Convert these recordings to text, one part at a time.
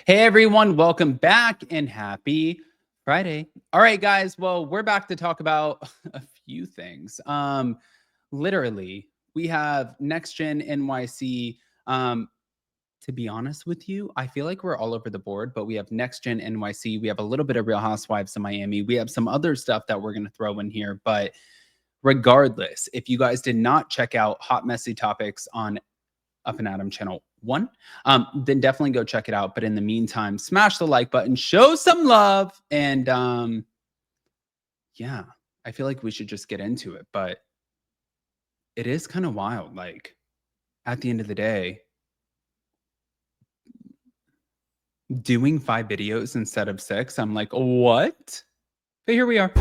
Hey everyone, welcome back and happy Friday. All right, guys. Well, we're back to talk about a few things. Literally, we have Next Gen NYC. To be honest with you, I feel like we're all over the board, but we have Next Gen NYC. We have a little bit of Real Housewives of Miami. We have some other stuff that we're going to throw in here. But regardless, if you guys did not check out Hot Messy Topics on Up and Adam channel 1, then definitely go check it out. But in the meantime, smash the like button, show some love, and yeah, I feel like we should just get into it. But it is kind of wild. Like at the end of the day, doing 5 videos instead of 6, I'm like, what? But here we are.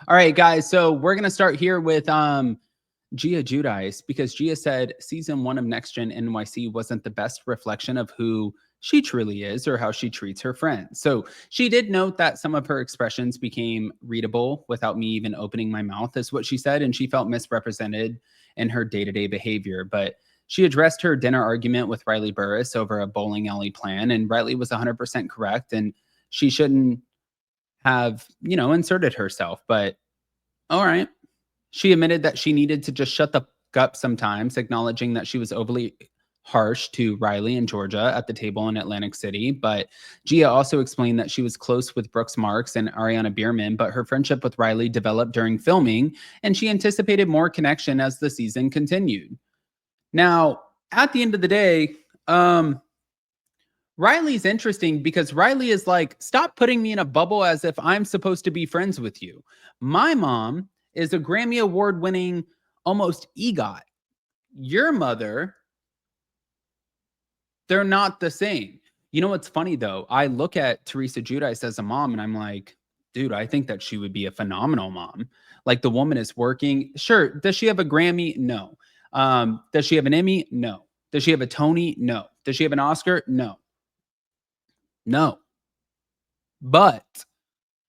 All right, guys. So we're going to start here with Gia Giudice, because Gia said season 1 of Next Gen NYC wasn't the best reflection of who she truly is or how she treats her friends. So she did note that some of her expressions became readable without me even opening my mouth, is what she said, and she felt misrepresented in her day-to-day behavior. But she addressed her dinner argument with Riley Burris over a bowling alley plan, and Riley was 100% correct, and she shouldn't have, inserted herself. But all right. She admitted that she needed to just shut the fuck up sometimes, acknowledging that she was overly harsh to Riley and Georgia at the table in Atlantic City. But Gia also explained that she was close with Brooks Marks and Ariana Bierman, but her friendship with Riley developed during filming, and she anticipated more connection as the season continued. Now, at the end of the day, Riley's interesting because Riley is like, stop putting me in a bubble as if I'm supposed to be friends with you. My mom is a Grammy Award winning, almost EGOT. Your mother, they're not the same. You know what's funny though? I look at Teresa Giudice as a mom and I'm like, dude, I think that she would be a phenomenal mom. Like, the woman is working. Sure. Does she have a Grammy? No. Does she have an Emmy? No. Does she have a Tony? No. Does she have an Oscar? No. No. But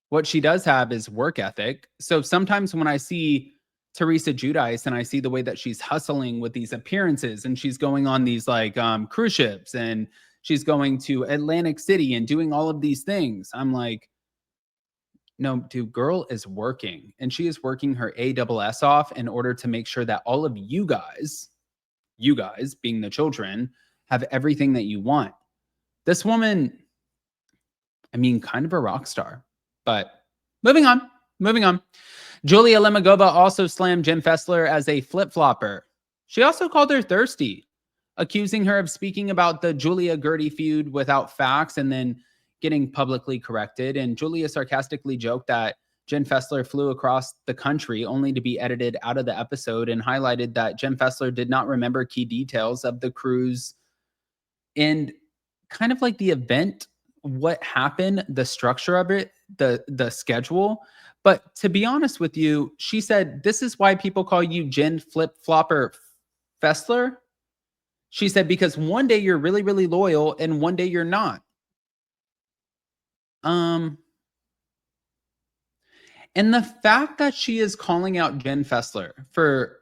what she does have is work ethic. So sometimes when I see Teresa Giudice and I see the way that she's hustling with these appearances, and she's going on these like cruise ships, and she's going to Atlantic City and doing all of these things, I'm like, no, dude, girl is working, and she is working her ASS off in order to make sure that all of you guys being the children, have everything that you want. This woman, I mean, kind of a rock star. But moving on. Julia Lemigova also slammed Jenn Fessler as a flip-flopper. She also called her thirsty, accusing her of speaking about the Julia Guerdy feud without facts and then getting publicly corrected. And Julia sarcastically joked that Jenn Fessler flew across the country only to be edited out of the episode, and highlighted that Jenn Fessler did not remember key details of the cruise and kind of like the event, what happened, the structure of it, the schedule. But to be honest with you, she said, this is why people call you Jenn Flip-Flopper Fessler. She said, because one day you're really, really loyal and one day you're not. And the fact that she is calling out Jenn Fessler for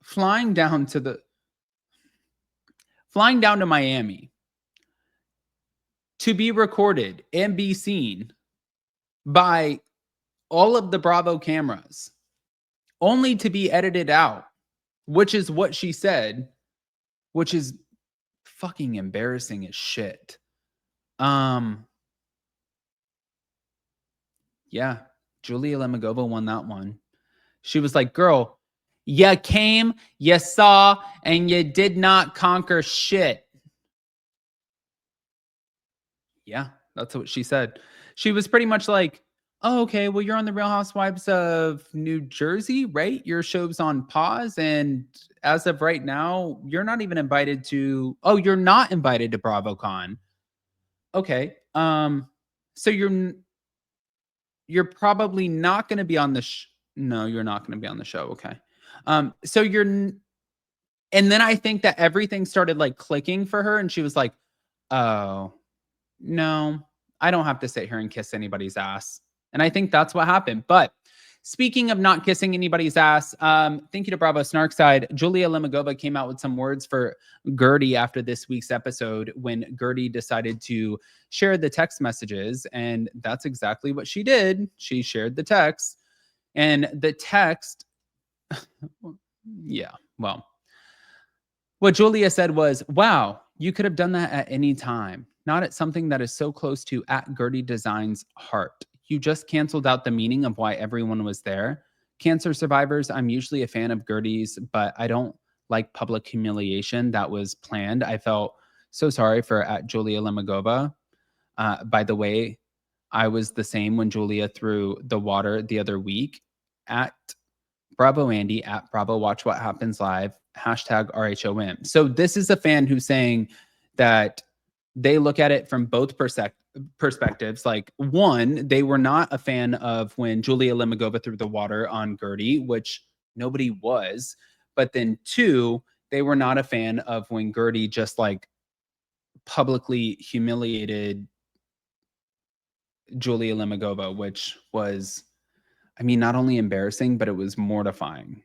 flying down to Miami to be recorded and be seen by all of the Bravo cameras, only to be edited out, which is what she said, which is fucking embarrassing as shit. Yeah, Julia Lemigova won that one. She was like, girl, you came, you saw, and you did not conquer shit. Yeah, that's what she said. She was pretty much like, oh, okay, well, you're on the Real Housewives of New Jersey, right? Your show's on pause. And as of right now, you're not even invited to, oh, you're not invited to BravoCon. Okay. So you're probably not going to be on the no, you're not going to be on the show. Okay. So and then I think that everything started like clicking for her, and she was like, Oh, no, I don't have to sit here and kiss anybody's ass. And I think that's what happened. But speaking of not kissing anybody's ass, thank you to Bravo Snarkside. Julia Lemigova came out with some words for Guerdy after this week's episode when Guerdy decided to share the text messages. And that's exactly what she did. She shared the text. And the text, yeah, well, what Julia said was, wow, you could have done that at any time, not at something that is so close to at Guerdy Design's heart. You just canceled out the meaning of why everyone was there. Cancer survivors, I'm usually a fan of Guerdy's, but I don't like public humiliation that was planned. I felt so sorry for at Julia Lemigova. By the way, I was the same when Julia threw the water the other week at Bravo Andy, at Bravo Watch What Happens Live, hashtag RHOM. So this is a fan who's saying that they look at it from both perspectives. Like, one, they were not a fan of when Julia Lemigova threw the water on Guerdy, which nobody was. But then two, they were not a fan of when Guerdy just like publicly humiliated Julia Lemigova, which was, I mean, not only embarrassing, but it was mortifying.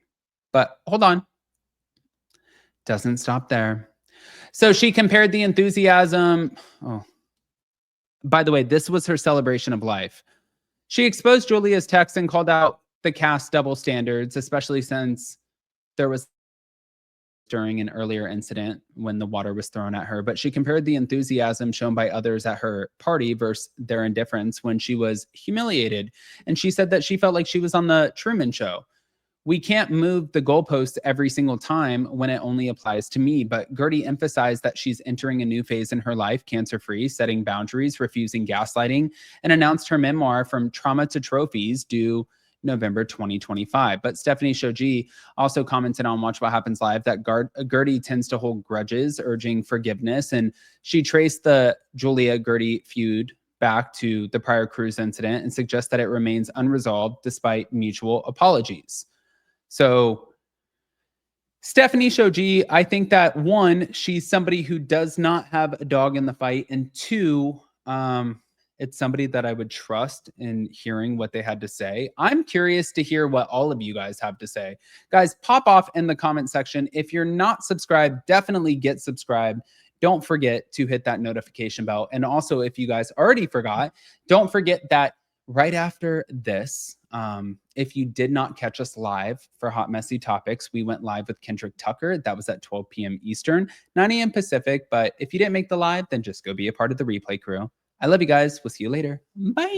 But hold on. Doesn't stop there. So she compared the enthusiasm. Oh, by the way, this was her celebration of life. She exposed Julia's text and called out the cast double standards, especially since there was during an earlier incident when the water was thrown at her. But she compared the enthusiasm shown by others at her party versus their indifference when she was humiliated. And she said that she felt like she was on the Truman Show. We can't move the goalposts every single time when it only applies to me. But Guerdy emphasized that she's entering a new phase in her life, cancer-free, setting boundaries, refusing gaslighting, and announced her memoir From Trauma to Trophies due November 2025. But Stephanie Shoji also commented on Watch What Happens Live that Guerdy tends to hold grudges, urging forgiveness. And she traced the Julia Guerdy feud back to the prior cruise incident and suggests that it remains unresolved despite mutual apologies. So Stephanie Shoji, I think that one, she's somebody who does not have a dog in the fight. And two, it's somebody that I would trust in hearing what they had to say. I'm curious to hear what all of you guys have to say. Guys, pop off in the comment section. If you're not subscribed, definitely get subscribed. Don't forget to hit that notification bell. And also, if you guys already forgot, don't forget that right after this, if you did not catch us live for Hot Messy Topics, we went live with Kendrick Tucker. That was at 12 p.m. Eastern, 9 a.m. Pacific. But if you didn't make the live, then just go be a part of the replay crew. I love you guys. We'll see you later. Bye.